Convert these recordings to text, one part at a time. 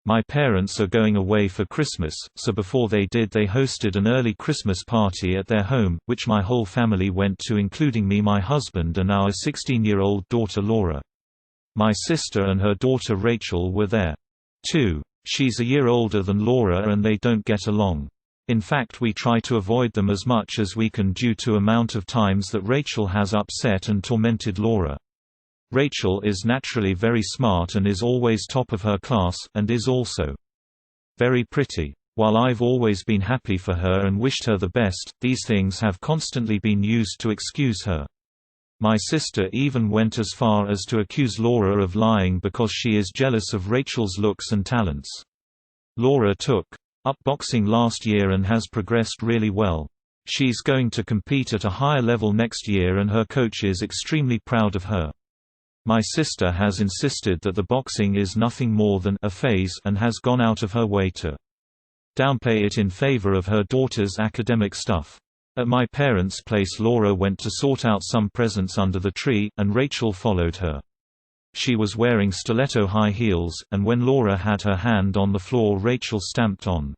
My parents are going away for Christmas, so before they did they hosted an early Christmas party at their home, which my whole family went to including me, my husband and our 16-year-old daughter Laura. My sister and her daughter Rachel were there. too. She's a year older than Laura and they don't get along. In fact, we try to avoid them as much as we can due to amount of times that Rachel has upset and tormented Laura. Rachel is naturally very smart and is always top of her class, and is also very pretty. While I've always been happy for her and wished her the best, these things have constantly been used to excuse her. My sister even went as far as to accuse Laura of lying because she is jealous of Rachel's looks and talents. Laura took up boxing last year and has progressed really well. She's going to compete at a higher level next year and her coach is extremely proud of her. My sister has insisted that the boxing is nothing more than a phase and has gone out of her way to downplay it in favor of her daughter's academic stuff. At my parents' place, Laura went to sort out some presents under the tree, and Rachel followed her. She was wearing stiletto high heels, and when Laura had her hand on the floor, Rachel stamped on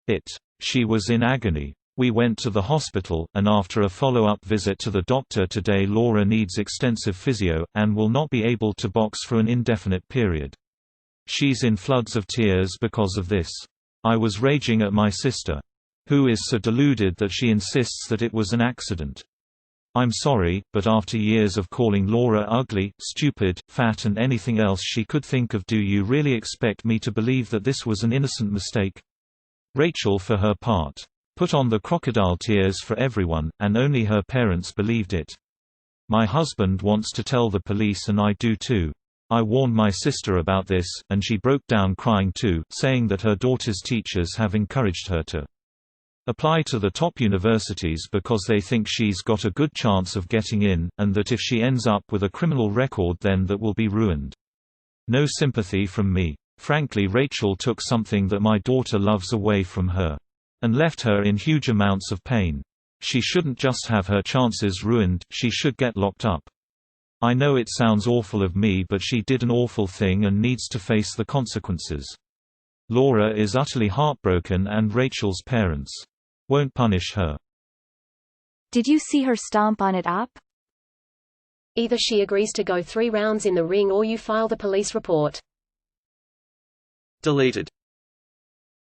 it. She was in agony. We went to the hospital, and after a follow-up visit to the doctor today, Laura needs extensive physio, and will not be able to box for an indefinite period. She's in floods of tears because of this. I was raging at my sister, who is so deluded that she insists that it was an accident. I'm sorry, but after years of calling Laura ugly, stupid, fat and anything else she could think of, do you really expect me to believe that this was an innocent mistake? Rachel, for her part, put on the crocodile tears for everyone, and only her parents believed it. My husband wants to tell the police and I do too. I warned my sister about this, and she broke down crying too, saying that her daughter's teachers have encouraged her to apply to the top universities because they think she's got a good chance of getting in, and that if she ends up with a criminal record then that will be ruined. No sympathy from me. Frankly, Rachel took something that my daughter loves away from her and left her in huge amounts of pain. She shouldn't just have her chances ruined, she should get locked up. I know it sounds awful of me, but she did an awful thing and needs to face the consequences. Laura is utterly heartbroken and Rachel's parents won't punish her. Did you see her stomp on it up? Either she agrees to go 3 rounds in the ring or you file the police report. Deleted.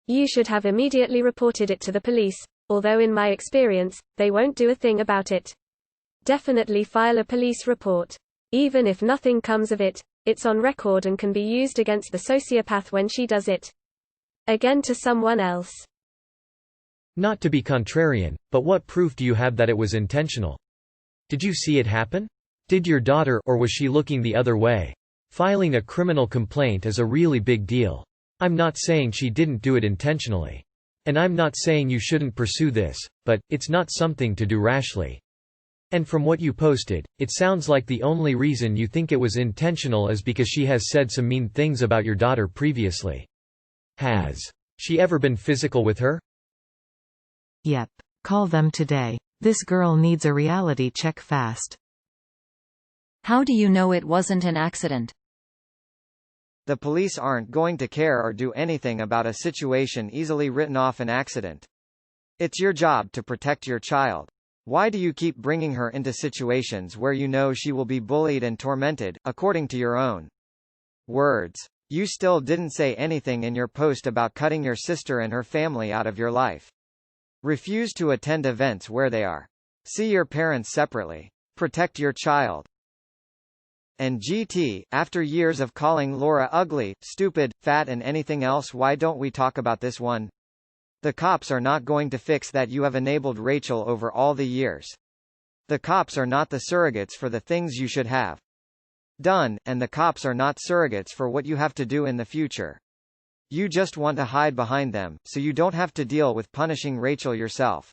You should have immediately reported it to the police, although in my experience, they won't do a thing about it. Definitely file a police report. Even if nothing comes of it, it's on record and can be used against the sociopath when she does it again to someone else. Not to be contrarian, but what proof do you have that it was intentional? Did you see it happen? Did your daughter, or was she looking the other way? Filing a criminal complaint is a really big deal. I'm not saying she didn't do it intentionally. And I'm not saying you shouldn't pursue this, but it's not something to do rashly. And from what you posted, it sounds like the only reason you think it was intentional is because she has said some mean things about your daughter previously. Has she ever been physical with her? Yep. Call them today. This girl needs a reality check fast. How do you know it wasn't an accident? The police aren't going to care or do anything about a situation easily written off an accident. It's your job to protect your child. Why do you keep bringing her into situations where you know she will be bullied and tormented, according to your own words? You still didn't say anything in your post about cutting your sister and her family out of your life. Refuse to attend events where they are. See your parents separately. Protect your child. And GT, after years of calling Laura ugly, stupid, fat and anything else, why don't we talk about this one? The cops are not going to fix that. You have enabled Rachel over all the years. The cops are not the surrogates for the things you should have done, and the cops are not surrogates for what you have to do in the future. You just want to hide behind them, so you don't have to deal with punishing Rachel yourself.